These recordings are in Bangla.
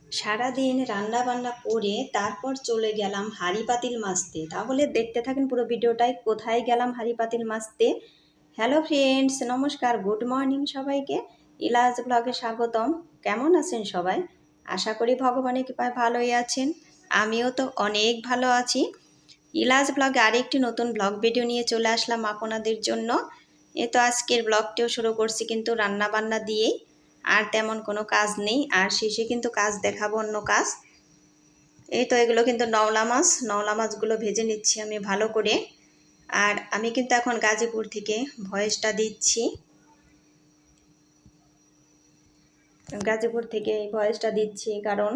সারাদিন রান্না বান্না করে তারপর চলে গেলাম হাঁড়ি পাতিল মাজতে। তাহলে দেখতে থাকেন পুরো ভিডিওটায়, কোথায় গেলাম হাঁড়ি পাতিল মাজতে। হ্যালো ফ্রেন্ডস, নমস্কার, গুড মর্নিং সবাইকে। ইলাজ ব্লগে স্বাগতম। কেমন আছেন সবাই? আশা করি ভগবানের কৃপায় ভালোই আছেন। আমিও তো অনেক ভালো আছি। ইলাজ ব্লগে আরেকটি নতুন ব্লগ ভিডিও নিয়ে চলে আসলাম আপনাদের জন্য। তো আজকের ব্লগটিও শুরু করছি কিন্তু রান্না বান্না দিয়েই। আর তেমন কোনো কাজ নেই, আর শেষে কিন্তু কাজ দেখাবো, অন্য কাজ। এই তো এগুলো কিন্তু নওলা মাছগুলো ভেজে নিচ্ছি আমি ভালো করে। আর আমি কিন্তু এখন গাজীপুর থেকে ভয়েসটা দিচ্ছি। গাজীপুর থেকে এই ভয়েসটা দিচ্ছি কারণ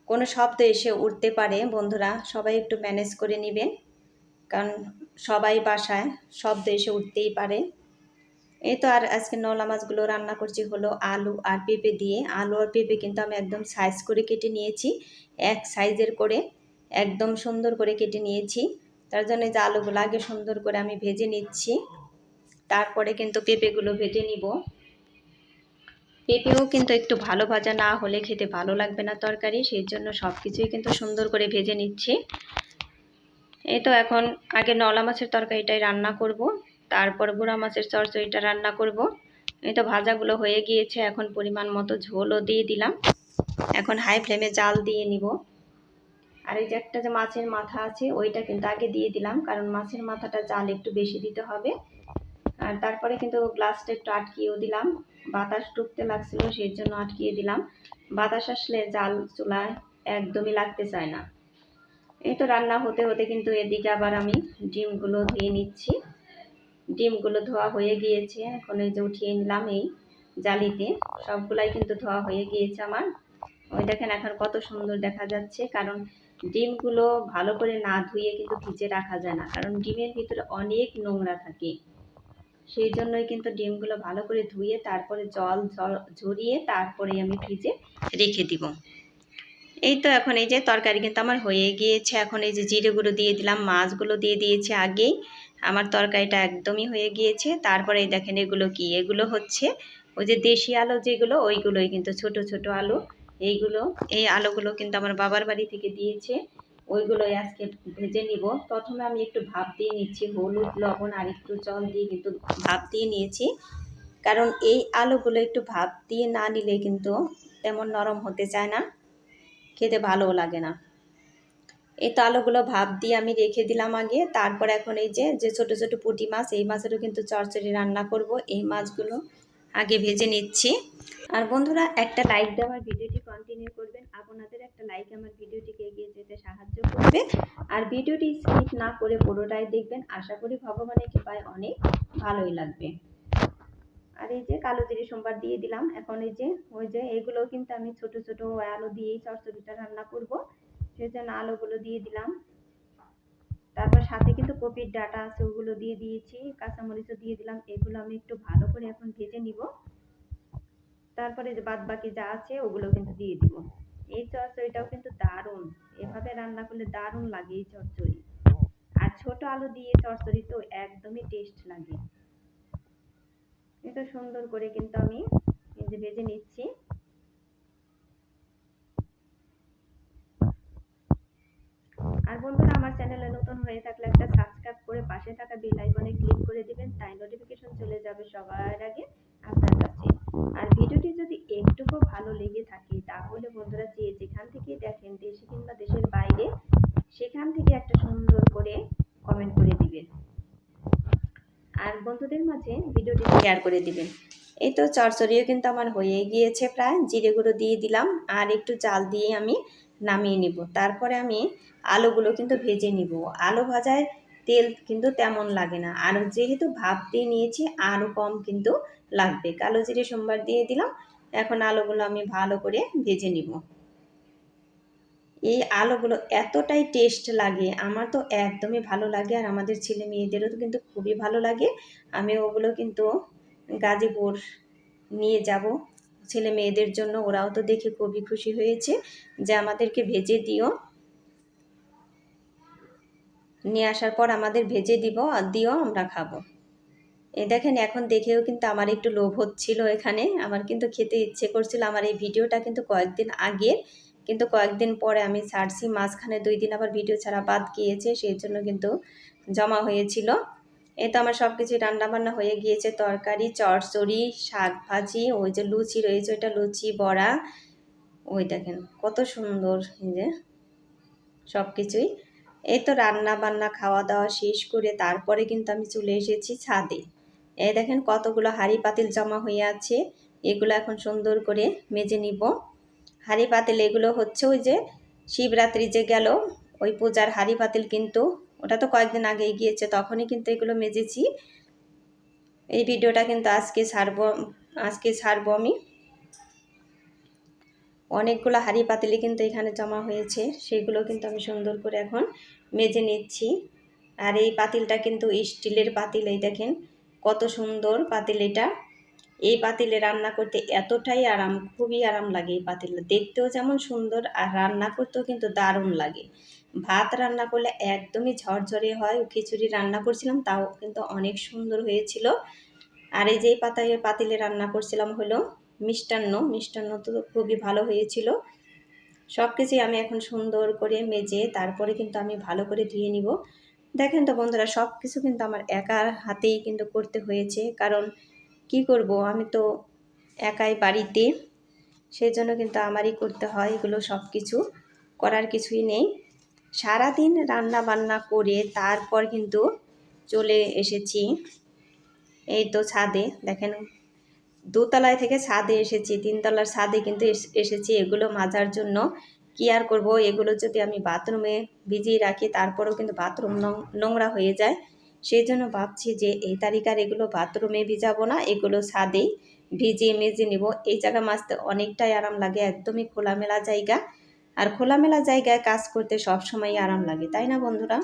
কোনো শব্দ এসে উঠতে পারে। বন্ধুরা সবাই একটু ম্যানেজ করে নেবেন, কারণ সবাই বাসায় শব্দ এসে উঠতেই পারে। এই তো আর আজকে নওলা মাছগুলো রান্না করছি হলো আলু আর পেঁপে দিয়ে। আলু আর পেঁপে কিন্তু আমি একদম সাইজ করে কেটে নিয়েছি, এক সাইজের করে একদম সুন্দর করে কেটে নিয়েছি। তার জন্য যে আলুগুলো আগে সুন্দর করে আমি ভেজে নিচ্ছি, তারপরে কিন্তু পেঁপেগুলো ভেজে নিব। পেঁপেও কিন্তু একটু ভালো ভাজা না হলে খেতে ভালো লাগবে না তরকারি, সেই জন্য সব কিছুই কিন্তু সুন্দর করে ভেজে নিচ্ছি। এই তো এখন আগে নওলা মাছের তরকারিটাই রান্না করব, তারপর গুঁড়া মাছের চচ্চড়িটা রান্না করব। এই তো ভাজাগুলো হয়ে গিয়েছে, এখন পরিমাণ মতো ঝোলও দিয়ে দিলাম। এখন হাই ফ্লেমে জাল দিয়ে নিব। আর এই যে একটা যে মাছের মাথা আছে ওইটা কিন্তু আগে দিয়ে দিলাম, কারণ মাছের মাথাটা জাল একটু বেশি দিতে হবে। আর তারপরে কিন্তু গ্লাসটা একটু আটকিয়েও দিলাম, বাতাস ঢুকতে লাগছিল সেই জন্য আটকিয়ে দিলাম। বাতাস আসলে জাল চুলায় একদমই লাগতে চায় না। এই তো রান্না হতে হতে কিন্তু এদিকে আবার আমি ডিমগুলো ধুয়ে নিচ্ছি। ডিমগুলো ধোয়া হয়ে গিয়েছে, এখন এই যে উঠিয়ে নিলাম এই জালিতে। সবগুলাই কিন্তু ধোয়া হয়ে গিয়েছে আমার। ওই দেখেন এখন কত সুন্দর দেখা যাচ্ছে, কারণ ডিমগুলো ভালো করে না ধুয়ে কিন্তু ভিজে রাখা যায় না, কারণ ডিমের ভিতরে অনেক নোংরা থাকে। সেই জন্যই কিন্তু ডিমগুলো ভালো করে ধুয়ে তারপরে জল ঝরিয়ে তারপরে আমি ফ্রিজে রেখে দিব। এই তো এখন এই যে তরকারি কিন্তু আমার হয়ে গিয়েছে। এখন এই যে জিরে গুঁড়ো দিয়ে দিলাম, মাছগুলো দিয়ে দিয়েছি আগেই। আমার তরকারিটা একদমই হয়ে গিয়েছে। তারপরে এই দেখেন এগুলো কি, এগুলো হচ্ছে ওই যে দেশি আলু যেগুলো, ওইগুলোই কিন্তু ছোট ছোট আলু। এই আলুগুলো কিন্তু আমার বাবার বাড়ি থেকে দিয়েছে, ওইগুলোই আজকে ভেজে নিব। প্রথমে আমি একটু ভাপ দিয়ে নিচ্ছি, হলুদ লবণ আর একটু জল দিয়ে কিন্তু ভাপ দিয়ে নিয়েছি, কারণ এই আলুগুলো একটু ভাপ দিয়ে না নিলে কিন্তু তেমন নরম হতে চায় না, খেতে ভালোও লাগে না। এই তো আলুগুলো ভাপ দিয়ে আমি রেখে দিলাম আগে। তারপর এখন এই যে যে ছোট ছোট পুঁটি মাছ, এই মাছেরও কিন্তু চচ্চড়ি রান্না করব। এই মাছগুলো আগে ভেজে নিচ্ছি। আর বন্ধুরা একটা লাইক দিয়ে আমার ভিডিওটি কন্টিনিউ করবেন, আপনাদের একটা লাইক আমার ভিডিওটিকে এগিয়ে যেতে সাহায্য করবে। আর ভিডিওটি স্কিপ না করে পুরোটাই দেখবেন, আশা করি ভগবানের কৃপায় অনেক ভালোই লাগবে। আর এই যে কালো জিরে সোমবার দিয়ে দিলাম। এখন এই যে ওই যে এগুলো কিন্তু আমি ছোট ছোট আলু দিয়েই চচ্চড়িটা রান্না করব, সেজন্য আলুগুলো দিয়ে দিলাম। তারপর সাথে কিন্তু কপির ডাঁটা আছে, ওগুলো দিয়ে দিয়েছি, কাঁচামরিচও দিয়ে দিলাম। এগুলো আমি একটু ভালো করে এখন ভেজে নিব, তারপরে যে বাদ বাকি যা আছে ওগুলো কিন্তু দিয়ে দিব। এই চচ্চড়িটাও কিন্তু দারুণ, এভাবে রান্না করলে দারুণ লাগে এই চচ্চড়ি। আর ছোট আলু দিয়ে চচ্চড়ি তো একদমই টেস্ট লাগে। এটা সুন্দর করে কিন্তু আমি এই যে ভেজে নিচ্ছি। আর বন্ধুরা আমার চ্যানেলে নতুন হয়ে থাকলে একটা সাবস্ক্রাইব করে পাশে থাকা বেল আইকনে ক্লিক করে দিবেন, তাই নোটিফিকেশন চলে যাবে সবার আগে আপনার কাছে। আর ভিডিওটি যদি একটুকু ভালো লেগে থাকে তাহলে বন্ধুরা যে যেখান থেকে দেখেন, দেশে কিংবা দেশের বাইরে, সেখান থেকে একটা সুন্দর করে কমেন্ট করে দিবেন আর বন্ধুদের মাঝে ভিডিওটি শেয়ার করে দিবেন। এই তো চচ্চড়িও কিন্তু আমার হয়ে গিয়েছে প্রায়। জিরে গুঁড়ো দিয়ে দিলাম আর একটু চাল দিয়ে আমি নামিয়ে নিব। তারপরে আমি আলুগুলো কিন্তু ভেজে নিব। আলু ভাজায় তেল কিন্তু তেমন লাগে না, আর যেহেতু ভাপ দিয়ে নিয়েছি আরও কম কিন্তু লাগবে। কালো জিরে সোমবার দিয়ে দিলাম। এখন আলুগুলো আমি ভালো করে ভেজে নিব। এই আলুগুলো এতটাই টেস্ট লাগে, আমার তো একদমই ভালো লাগে, আর আমাদের ছেলে মেয়েদেরও কিন্তু খুবই ভালো লাগে। আমি ওগুলো কিন্তু গাজীপুর নিয়ে যাব ছেলে মেয়েদের জন্য, ওরাও তো দেখে খুবই খুশি হয়েছে যে আমাদেরকে ভেজে দিও, নিয়ে আসার পর আমাদের ভেজে দিও আমরা খাবো। এই দেখেন এখন দেখেও কিন্তু আমার একটু লোভ হচ্ছিল, এখানে আমার কিন্তু খেতে ইচ্ছে করছিল। আমার এই ভিডিওটা কিন্তু কয়েকদিন আগে, কিন্তু কয়েকদিন পরে আমি ছাড়ছি, মাঝখানে 2 দিন আবার ভিডিও ছাড়া বাদ গিয়েছে, সেই জন্য কিন্তু জমা হয়েছিল। এই তো আমার সব কিছুই রান্নাবান্না হয়ে গিয়েছে, তরকারি, চচ্চড়ি, শাক ভাজি, ওই যে লুচি রয়েছে, ওইটা লুচি, বড়া, ওই দেখেন কত সুন্দর। এই যে সব কিছুই, এই তো রান্না বান্না খাওয়া দাওয়া শেষ করে তারপরে কিন্তু আমি চলে এসেছি ছাদে। এই দেখেন কতগুলো হাঁড়ি পাতিল জমা হয়ে আছে, এগুলো এখন সুন্দর করে মেজে নিব। হাঁড়ি পাতিল এগুলো হচ্ছে ওই যে শিবরাত্রি যে গেল ওই পূজার হাঁড়ি পাতিল, কিন্তু ওটা তো কয়েকদিন আগেই গিয়েছে, তখনই কিন্তু এগুলো মেজেছি। এই ভিডিওটা কিন্তু আজকে ছাড়বো আমি। অনেকগুলো হাঁড়ি পাতিলে কিন্তু এখানে জমা হয়েছে, সেগুলো কিন্তু আমি সুন্দর করে এখন মেজে নিচ্ছি। আর এই পাতিলটা কিন্তু স্টিলের পাতিল, এই দেখেন কত সুন্দর পাতিল এটা। এই পাতিলে রান্না করতে এতটাই আরাম, খুবই আরাম লাগে। এই পাতিল দেখতেও যেমন সুন্দর, আর রান্না করতেও কিন্তু দারুণ লাগে। ভাত রান্না করলে একদমই ঝরঝরে হয়। খিচুড়ি রান্না করছিলাম, তাও কিন্তু অনেক সুন্দর হয়েছিল। আর এই যে পাতিলে রান্না করছিলাম হলো মিষ্টান্ন তো খুবই ভালো হয়েছিল। সব কিছুই আমি এখন সুন্দর করে মেজে তারপরে কিন্তু আমি ভালো করে ধুয়ে নিব। দেখেন তো বন্ধুরা, সব কিছু কিন্তু আমার একার হাতেই কিন্তু করতে হয়েছে, কারণ কি করব, আমি তো একাই বাড়িতে, সেই জন্য কিন্তু আমারই করতে হয় এগুলো। সব কিছু করার কিছুই নেই। সারাদিন রান্না বান্না করে তারপর কিন্তু চলে এসেছি এই তো ছাদে। দেখেন দোতলায় থেকে ছাদে এসেছি, 3তলার ছাদে কিন্তু এসেছি এগুলো মাজার জন্য। কি আর করব, এগুলো যদি আমি বাথরুমে ভিজিয়ে রাখি তারপরেও কিন্তু বাথরুম নোংরা হয়ে যায়। সেই জন্য ভাবছি যে এই তারিখার এগুলো বাথরুমে ভিজাবো না, এগুলো ছাদেই ভিজিয়ে মেজে নিব। এই জায়গা মাজতে অনেকটাই আরাম লাগে, একদমই খোলামেলা জায়গা। আর খোলামেলা জায়গায় কাজ করতে সবসময় আরাম লাগে, তাই না বন্ধুরা?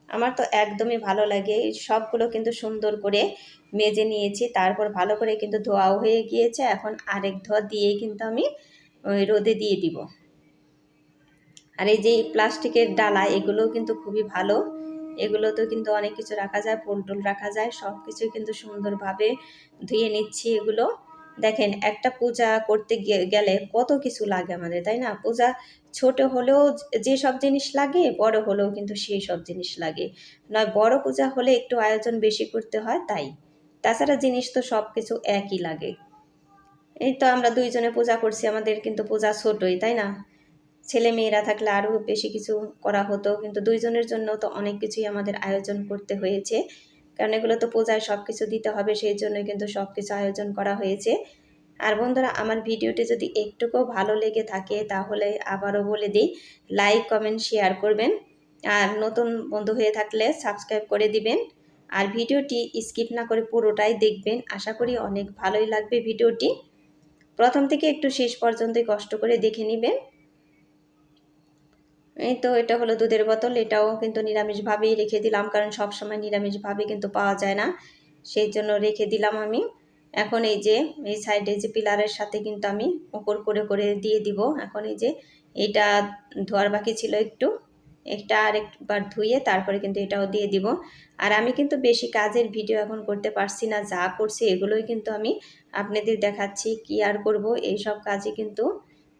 আমার তো একদমই ভালো লাগে। সবগুলো কিন্তু সুন্দর করে মেজে নিয়েছি, তারপর ভালো করে কিন্তু ধোয়াও হয়ে গিয়েছে। এখন আরেক ধোয়া দিয়েই কিন্তু আমি ওই রোদে দিয়ে দিব। আর এই যে প্লাস্টিকের ডালা, এগুলো কিন্তু খুবই ভালো। এগুলোতে কিন্তু অনেক কিছু রাখা যায়, ফুল টুল রাখা যায়, সব কিছুই কিন্তু সুন্দরভাবে ধুয়ে নিচ্ছি এগুলো। দেখেন একটা পূজা করতে গেলে কত কিছু লাগে আমাদের, তাই না? পূজা ছোট হলেও যে সব জিনিস লাগে, বড় হলেও কিন্তু সেই সব জিনিস লাগে। নয় বড় পূজা হলে একটু আয়োজন বেশি করতে হয়, তাই। তাছাড়া জিনিস তো সব কিছু একই লাগে। এই তো আমরা 2 জনে পূজা করছি, আমাদের কিন্তু পূজা ছোটই, তাই না? ছেলে মেয়েরা থাকলে আরও বেশি কিছু করা হতো, কিন্তু 2 জনের জন্য তো অনেক কিছুই আমাদের আয়োজন করতে হয়েছে, কারণ এগুলো তো পূজায় সব কিছু দিতে হবে, সেই জন্য কিন্তু সব কিছু আয়োজন করা হয়েছে। আর বন্ধুরা, আমার ভিডিওটি যদি একটুকুও ভালো লেগে থাকে তাহলে আবারও বলে দিই, লাইক কমেন্ট শেয়ার করবেন। আর নতুন বন্ধু হয়ে থাকলে সাবস্ক্রাইব করে দিবেন। আর ভিডিওটি স্কিপ না করে পুরোটাই দেখবেন, আশা করি অনেক ভালোই লাগবে ভিডিওটি। প্রথম থেকে একটু শেষ পর্যন্তই কষ্ট করে দেখে নেবেন। এই তো এটা হলো দুধের বোতল, এটাও কিন্তু নিরামিষভাবেই রেখে দিলাম, কারণ সব সময় নিরামিষভাবে কিন্তু পাওয়া যায় না, সেই জন্য রেখে দিলাম আমি। এখন এই যে এই সাইডে যে পিলারের সাথে কিন্তু আমি উপর করে করে দিয়ে দিব। এখন এই যে এটা ধোয়ার বাকি ছিল একটু, একটা আরেকবার ধুয়ে তারপরে কিন্তু এটাও দিয়ে দিব। আর আমি কিন্তু বেশি কাজের ভিডিও এখন করতে পারছি না, যা করছি এগুলোই কিন্তু আমি আপনাদের দেখাচ্ছি। কি আর করব, এই সব কাজই কিন্তু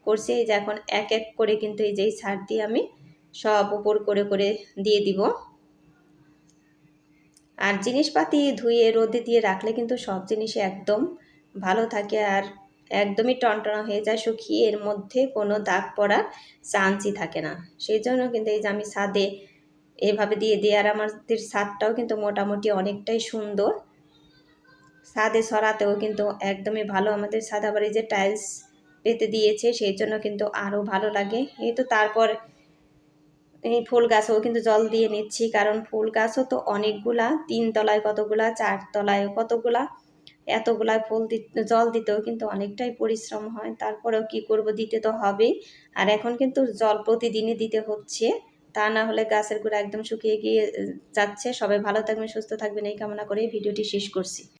করছি। এই যে এখন এক এক করে কিন্তু এই যে এই ছাড় দিয়ে আমি সব উপর করে করে দিয়ে দিব। আর জিনিসপাতি ধুয়ে রোদে দিয়ে রাখলে কিন্তু সব জিনিসই একদম ভালো থাকে, আর একদমই টনটনা হয়ে যায়, শুকিয়ে এর মধ্যে কোনো দাগ পড়ার চান্সই থাকে না। সেই জন্য কিন্তু এই যে আমি ছাদে এভাবে দিয়ে দিই। আর আমাদের ছাদটাও কিন্তু মোটামুটি অনেকটাই সুন্দর, ছাদে ছড়াতেও কিন্তু একদমই ভালো। আমাদের ছাদ আবার এই যে টাইলস পেতে দিয়েছে, সেই জন্য কিন্তু আরও ভালো লাগে। এই তো তারপর এই ফুল গাছও কিন্তু জল দিয়ে নিচ্ছি, কারণ ফুল গাছও তো অনেকগুলা, 3 তলায় কতগুলা, 4 তলায় কতগুলা, এতগুলা ফুল জল দিতেও কিন্তু অনেকটাই পরিশ্রম হয়। তারপরেও কি করব, দিতে তো হবেই। আর এখন কিন্তু জল প্রতিদিনই দিতে হচ্ছে, তা না হলে গাছের গোড়া একদম শুকিয়ে গিয়ে যাচ্ছে। সবাই ভালো থাকবেন, সুস্থ থাকবেন এই কামনা করে ভিডিওটি শেষ করছি।